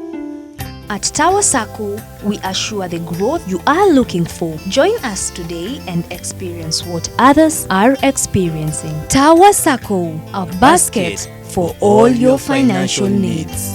At Tower Circle, we assure the growth you are looking for. Join us today and experience what others are experiencing. Tower Circle, a basket for all your financial needs.